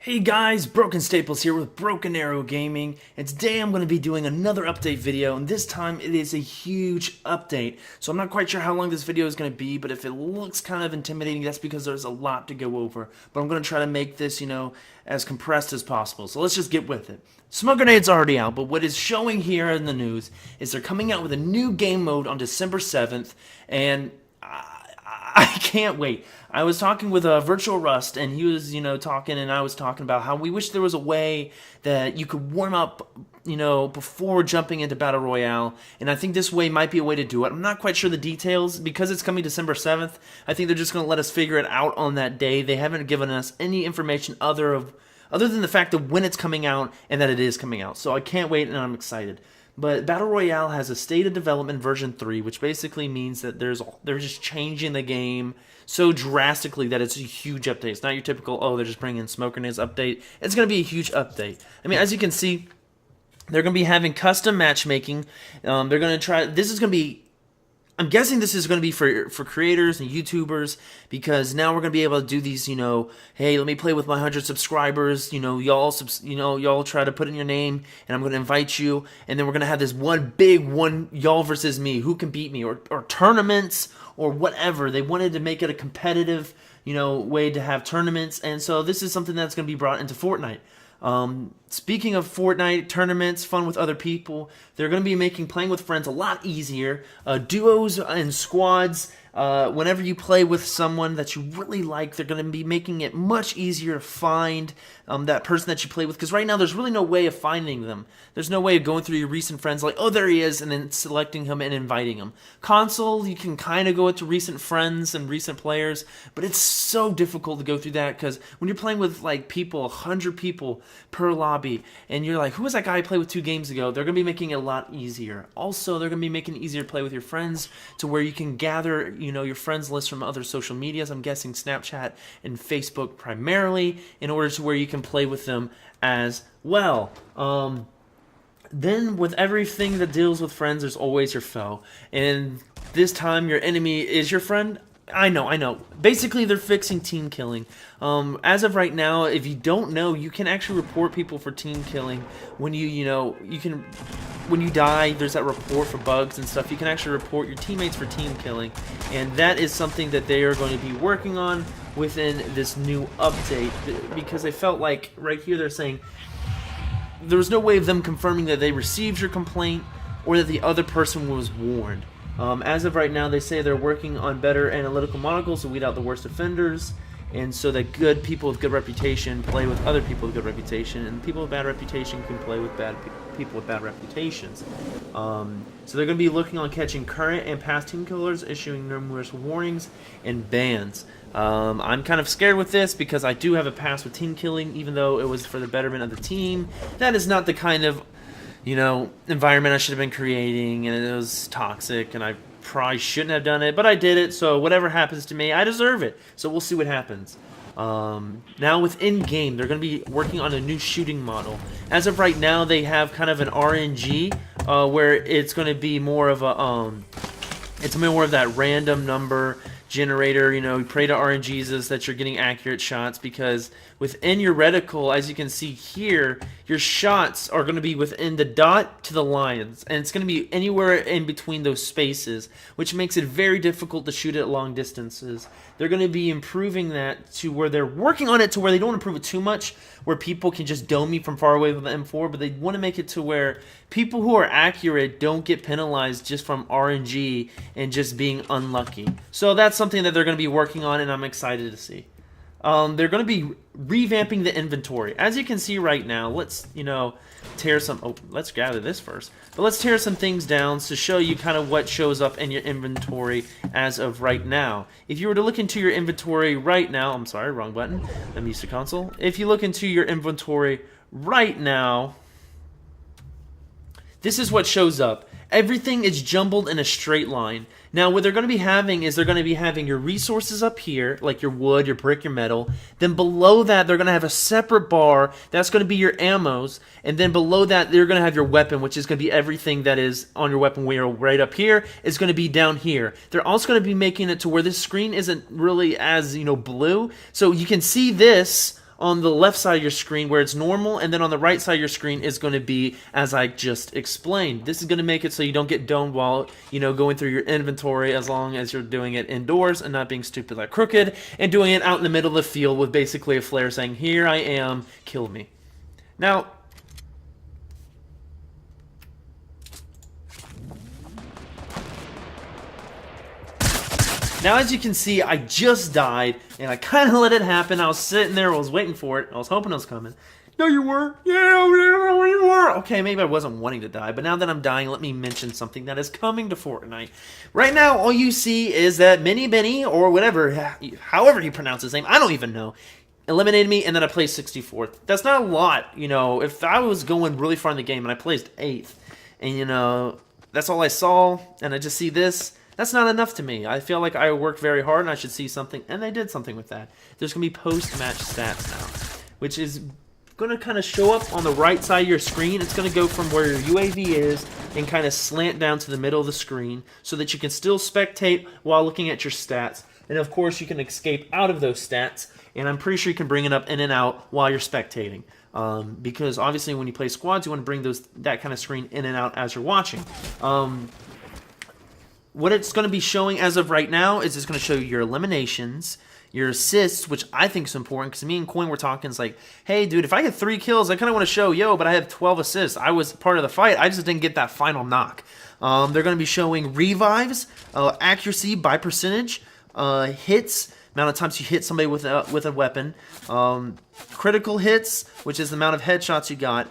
Hey guys, Broken Staples here with Broken Arrow Gaming, and today I'm going to be doing another update video, and this time it is a huge update. So I'm not quite sure how long this video is going to be, but if it looks kind of intimidating, that's because there's a lot to go over. But I'm going to try to make this, as compressed as possible. So let's just get with it. Smoke Grenade's already out, but what is showing here in the news is they're coming out with a new game mode on December 7th, and I can't wait. I was talking with Virtual Rust, and he was, talking, and I was talking about how we wish there was a way that you could warm up, before jumping into Battle Royale, and I think this way might be a way to do it. I'm not quite sure the details, because it's coming December 7th. I think they're just going to let us figure it out on that day. They haven't given us any information other than the fact of when it's coming out, and that it is coming out. So I can't wait, and I'm excited. But Battle Royale has a state of development version 3, which basically means that they're just changing the game so drastically that it's a huge update. It's not your typical, oh, they're just bringing in Smoke Grenades update. It's going to be a huge update. I mean, as you can see, they're going to be having custom matchmaking. They're going to try, this is going to be, I'm guessing this is going to be for creators and YouTubers, because now we're going to be able to do these, hey, let me play with my 100 subscribers, y'all try to put in your name, and I'm going to invite you, and then we're going to have this one big one, y'all versus me, who can beat me, or tournaments, or whatever. They wanted to make it a competitive, way to have tournaments, and so this is something that's going to be brought into Fortnite. Speaking of Fortnite tournaments, fun with other people, they're going to be making playing with friends a lot easier. Duos and squads, whenever you play with someone that you really like, they're going to be making it much easier to find that person that you play with, because right now there's really no way of finding them. There's no way of going through your recent friends like, oh, there he is, and then selecting him and inviting him. Console, you can kind of go into recent friends and recent players, but it's so difficult to go through that, because when you're playing with like people, 100 people per lobby, and you're like, who was that guy I played with 2 games ago? They're going to be making it a lot easier. Also, they're going to be making it easier to play with your friends, to where you can gather, your friends list from other social medias. I'm guessing Snapchat and Facebook primarily, in order to where you can play with them as well. Then with everything that deals with friends, there's always your foe. And this time your enemy is your friend. I know. Basically, they're fixing team killing. As of right now, if you don't know, you can actually report people for team killing. When when you die, there's that report for bugs and stuff. You can actually report your teammates for team killing, and that is something that they are going to be working on within this new update, because they felt like right here they're saying there was no way of them confirming that they received your complaint or that the other person was warned. As of right now, they say they're working on better analytical models to weed out the worst offenders, and so that good people with good reputation play with other people with good reputation, and people with bad reputation can play with people with bad reputations. So they're going to be looking on catching current and past team killers, issuing numerous warnings and bans. I'm kind of scared with this, because I do have a past with team killing, even though it was for the betterment of the team. That is not the kind of environment I should have been creating, and it was toxic, and I probably shouldn't have done it, but I did it, so whatever happens to me, I deserve it. So we'll see what happens. Now within game, they're going to be working on a new shooting model. As of right now, they have kind of an RNG, where it's going to be more of a, it's more of that random number generator. You pray to RNGs that you're getting accurate shots, because within your reticle, as you can see here, your shots are going to be within the dot to the lines, and it's going to be anywhere in between those spaces, which makes it very difficult to shoot at long distances. They're going to be improving that to where they're working on it to where they don't improve it too much, where people can just dome me from far away with the M4, but they want to make it to where people who are accurate don't get penalized just from RNG and just being unlucky. So that's something that they're going to be working on, and I'm excited to see. They're going to be revamping the inventory. As you can see right now, let's, tear some... Oh, let's gather this first. But let's tear some things down to show you kind of what shows up in your inventory as of right now. If you were to look into your inventory right now... I'm sorry, wrong button. I'm used to console. If you look into your inventory right now, this is what shows up. Everything is jumbled in a straight line. Now, what they're going to be having is they're going to be having your resources up here, like your wood, your brick, your metal. Then below that, they're going to have a separate bar. That's going to be your ammos. And then below that, they're going to have your weapon, which is going to be everything that is on your weapon wheel right up here. Is going to be down here. They're also going to be making it to where this screen isn't really as, blue. So you can see this on the left side of your screen where it's normal, and then on the right side of your screen is going to be as I just explained. This is going to make it so you don't get domed while, going through your inventory, as long as you're doing it indoors and not being stupid like Crooked, and doing it out in the middle of the field with basically a flare saying, "Here I am, kill me." Now, as you can see, I just died, and I kind of let it happen. I was sitting there, I was waiting for it. I was hoping it was coming. No, you were. Yeah, you were. Okay, maybe I wasn't wanting to die, but now that I'm dying, let me mention something that is coming to Fortnite. Right now, all you see is that Benny, or whatever, however you pronounce his name, I don't even know, eliminated me, and then I placed 64th. That's not a lot, If I was going really far in the game and I placed 8th, and, that's all I saw, and I just see this, that's not enough to me. I feel like I worked very hard and I should see something, and they did something with that. There's going to be post-match stats now, which is going to kind of show up on the right side of your screen. It's going to go from where your UAV is and kind of slant down to the middle of the screen so that you can still spectate while looking at your stats. And of course, you can escape out of those stats, and I'm pretty sure you can bring it up in and out while you're spectating. Because obviously when you play squads, you want to bring that kind of screen in and out as you're watching. What it's going to be showing as of right now is it's going to show you your eliminations, your assists, which I think is important, because me and Coin were talking. It's like, hey, dude, if I get 3 kills, I kind of want to show, but I have 12 assists. I was part of the fight. I just didn't get that final knock. They're going to be showing revives, accuracy by percentage, hits, amount of times you hit somebody with a weapon, critical hits, which is the amount of headshots you got,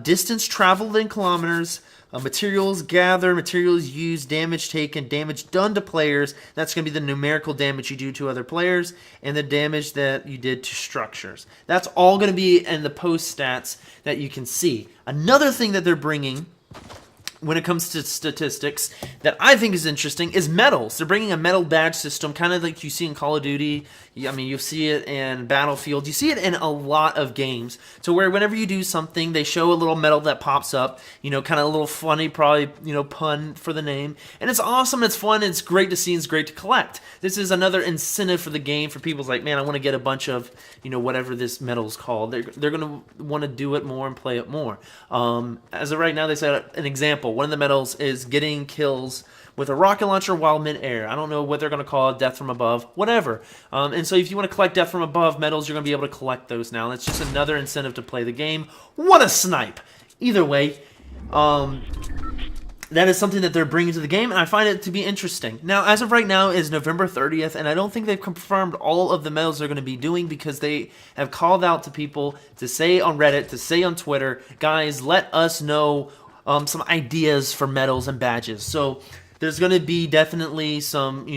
distance traveled in kilometers, materials gathered, materials used, damage taken, damage done to players. That's going to be the numerical damage you do to other players, and the damage that you did to structures. That's all going to be in the post stats that you can see. Another thing that they're bringing when it comes to statistics that I think is interesting is medals. They're bringing a medal badge system, kind of like you see in Call of Duty. I mean, you see it in Battlefield. You see it in a lot of games, to where whenever you do something, they show a little medal that pops up, kind of a little funny, probably, pun for the name. And it's awesome, it's fun, it's great to see, it's great to collect. This is another incentive for the game, for people's like, man, I want to get a bunch of, whatever this medal is called. They're going to want to do it more and play it more. As of right now, they said an example. One of the medals is getting kills with a rocket launcher while mid-air. I don't know what they're going to call it, death from above, whatever. And so if you want to collect death from above medals, you're going to be able to collect those now. That's just another incentive to play the game. What a snipe! Either way, that is something that they're bringing to the game, and I find it to be interesting. Now, as of right now is November 30th, and I don't think they've confirmed all of the medals they're going to be doing, because they have called out to people to say on Reddit, to say on Twitter, guys, let us know some ideas for medals and badges. So there's going to be definitely some,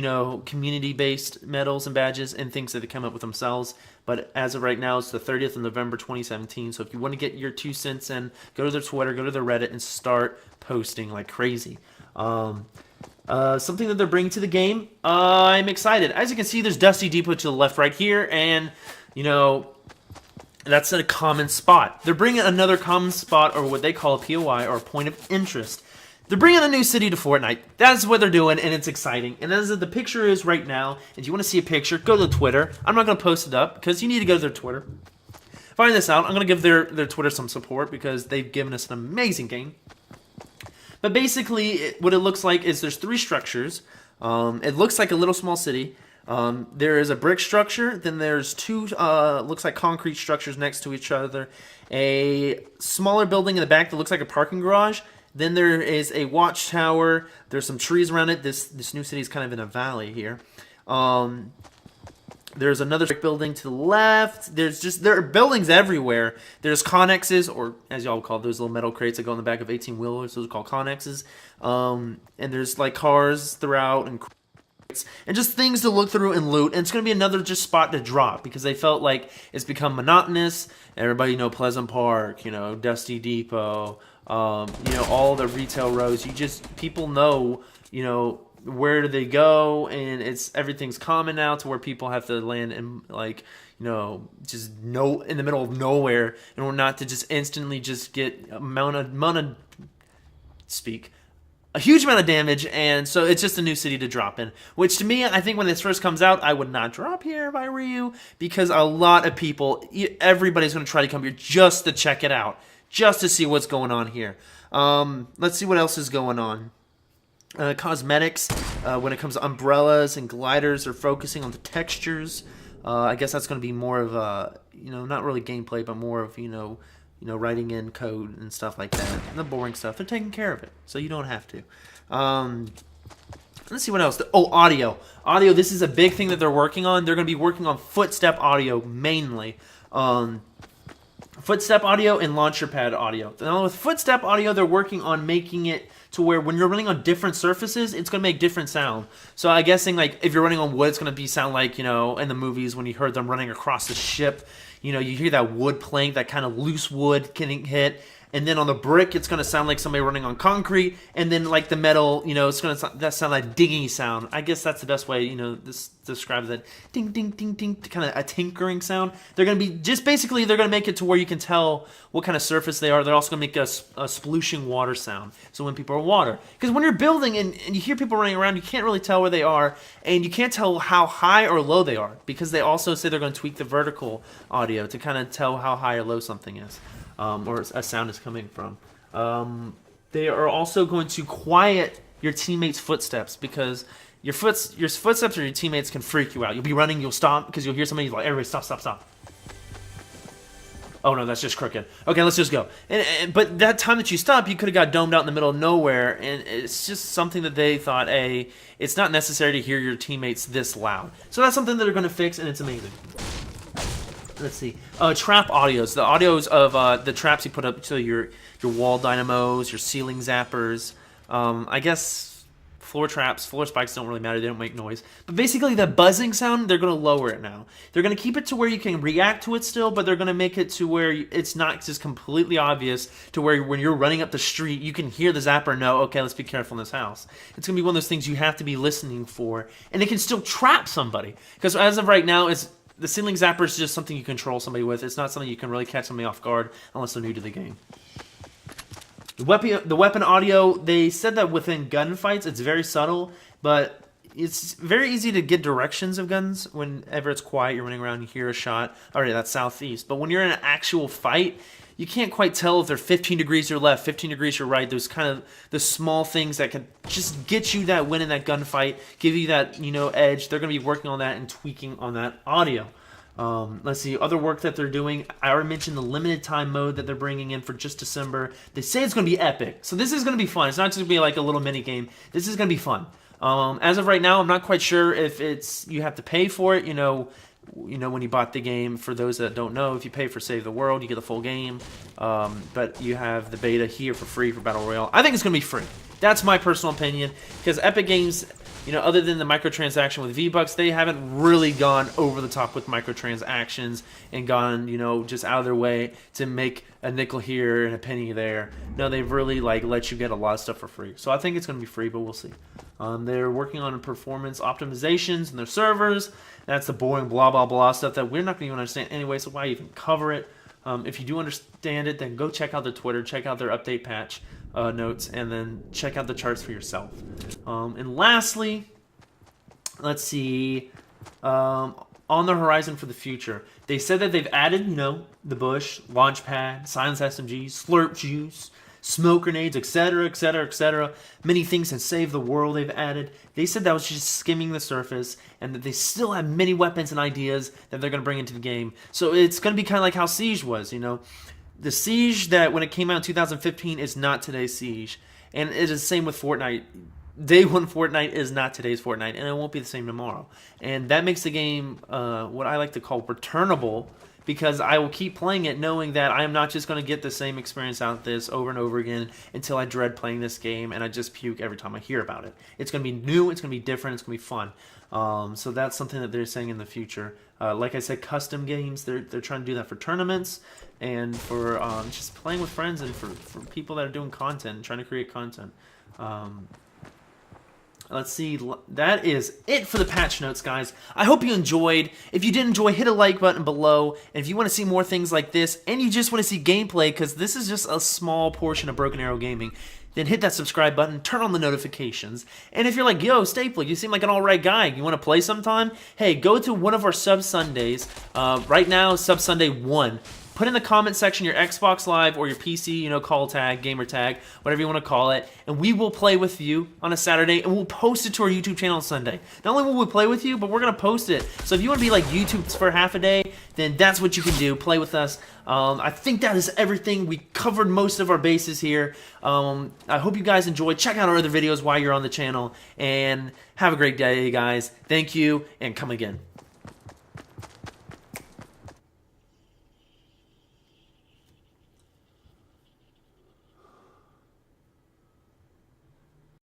community-based medals and badges and things that they come up with themselves. But as of right now, it's the 30th of November 2017. So if you want to get your 2 cents in, go to their Twitter, go to their Reddit, and start posting like crazy. Something that they're bringing to the game, I'm excited. As you can see, there's Dusty Depot to the left right here, and, that's a common spot. They're bringing another common spot, or what they call a POI, or a point of interest. They're bringing a new city to Fortnite. That's what they're doing, and it's exciting. And as the picture is right now, if you want to see a picture, go to Twitter. I'm not going to post it up, because you need to go to their Twitter. Find this out. I'm going to give their Twitter some support, because they've given us an amazing game. But basically, what it looks like is there's 3 structures. It looks like a little small city. There is a brick structure, then there's 2 looks like concrete structures next to each other, a smaller building in the back that looks like a parking garage, then there is a watchtower, there's some trees around it. This new city is kind of in a valley here. There's another brick building to the left. There are buildings everywhere. There's connexes, or as y'all call those little metal crates that go on the back of 18-wheelers. Those are called connexes. And there's like cars throughout, and just things to look through and loot. And it's going to be another just spot to drop, because they felt like it's become monotonous. Everybody Pleasant Park, Dusty Depot, all the retail roads. People know, where do they go, and everything's common now, to where people have to land in just in the middle of nowhere, in order not to just instantly just get a huge amount of damage, and so it's just a new city to drop in. Which to me, I think when this first comes out, I would not drop here if I were you, because a lot of people, everybody's going to try to come here just to check it out, just to see what's going on here. Let's see what else is going on. Cosmetics, when it comes to umbrellas and gliders, they're focusing on the textures. I guess that's going to be more of a, not really gameplay, but more of, writing in code and stuff like that. And the boring stuff, they're taking care of it, so you don't have to. Let's see what else. Oh, audio. Audio, this is a big thing that they're working on. They're going to be working on footstep audio mainly. Footstep audio and launcher pad audio. Now with footstep audio, they're working on making it to where when you're running on different surfaces, it's going to make different sound. So I'm guessing, like, if you're running on wood, it's going to sound like, in the movies when you heard them running across the ship. You hear that wood plank, that kind of loose wood getting hit. And then on the brick, it's going to sound like somebody running on concrete. And then, like, the metal, it's going to sound like dinging sound. I guess that's the best way, this describes that ding, ding, ding, ding, kind of a tinkering sound. They're going to be, just basically, they're going to make it to where you can tell what kind of surface they are. They're also going to make a splooshing water sound. So when people are water. Because when you're building and you hear people running around, you can't really tell where they are. And you can't tell how high or low they are. Because they also say they're going to tweak the vertical audio to kind of tell how high or low something is. Or a sound is coming from. They are also going to quiet your teammates' footsteps, because your footsteps or your teammates can freak you out. You'll be running, you'll stop because you'll hear somebody like, "Everybody stop, stop, stop." Oh no, that's just crooked. Okay, let's just go. But that time that you stop, you could have got domed out in the middle of nowhere, and it's just something that they thought, it's not necessary to hear your teammates this loud. So that's something that they're going to fix, and it's amazing. Let's see. Trap audios. The audios of the traps you put up to your wall dynamos, your ceiling zappers. I guess floor traps, floor spikes don't really matter. They don't make noise. But basically the buzzing sound, they're going to lower it now. They're going to keep it to where you can react to it still, but they're going to make it to where it's not just completely obvious, to where when you're running up the street, you can hear the zapper and know, okay, let's be careful in this house. It's going to be one of those things you have to be listening for. And it can still trap somebody. Because as of right now, the ceiling zapper is just something you control somebody with. It's not something you can really catch somebody off guard unless they're new to the game. The weapon audio, they said that within gunfights, it's very subtle, but it's very easy to get directions of guns. Whenever it's quiet, you're running around, you hear a shot. Alright, that's southeast. But when you're in an actual fight, you can't quite tell if they're 15 degrees to your left, 15 degrees to your right. There's kind of the small things that can just get you that win in that gunfight, give you that, edge. They're going to be working on that and tweaking on that audio. Let's see, other work that they're doing. I already mentioned the limited time mode that they're bringing in for just December. They say it's going to be epic. So this is going to be fun. It's not just going to be like a little mini game. This is going to be fun. As of right now, I'm not quite sure if you have to pay for it, when you bought the game. For those that don't know, if you pay for Save the World, you get the full game. But you have the beta here for free for Battle Royale. I think it's going to be free. That's my personal opinion, because Epic Games, other than the microtransaction with V-Bucks, they haven't really gone over the top with microtransactions and gone, just out of their way to make a nickel here and a penny there. No, they've really let you get a lot of stuff for free. So I think it's going to be free, but we'll see. They're working on performance optimizations in their servers. That's the boring blah, blah, blah stuff that we're not going to even understand anyway, so why even cover it? If you do understand it, then go check out their Twitter, check out their update patch notes, and then check out the charts for yourself. And lastly, let's see, on the horizon for the future, they said that they've added, the bush, launch pad, silenced SMGs, slurp juice, smoke grenades, etc., etc., etc. Many things that save the world they've added. They said that was just skimming the surface, and that they still have many weapons and ideas that they're going to bring into the game. So it's going to be kind of like how Siege was, The Siege that when it came out in 2015 is not today's Siege. And it is the same with Fortnite. Day one Fortnite is not today's Fortnite, and it won't be the same tomorrow. And that makes the game what I like to call returnable, because I will keep playing it knowing that I am not just going to get the same experience out this over and over again until I dread playing this game and I just puke every time I hear about it. It's going to be new, it's going to be different, it's going to be fun. So that's something that they're saying in the future. Like I said, custom games, they're trying to do that for tournaments and for just playing with friends and for people that are doing content and trying to create content. Let's see, that is it for the patch notes, guys. I hope you enjoyed. If you did enjoy, hit a like button below. And if you want to see more things like this, and you just want to see gameplay, because this is just a small portion of Broken Arrow Gaming, then hit that subscribe button, turn on the notifications. And if you're like, yo, Staple, you seem like an alright guy, you want to play sometime? Hey, go to one of our Sub Sundays. Right now, Sub Sunday 1. Put in the comment section your Xbox Live or your PC, call tag, gamer tag, whatever you want to call it, and we will play with you on a Saturday, and we'll post it to our YouTube channel on Sunday. Not only will we play with you, but we're going to post it. So if you want to be like YouTube for half a day, then that's what you can do. Play with us. I think that is everything. We covered most of our bases here. I hope you guys enjoyed. Check out our other videos while you're on the channel, and have a great day, guys. Thank you, and come again.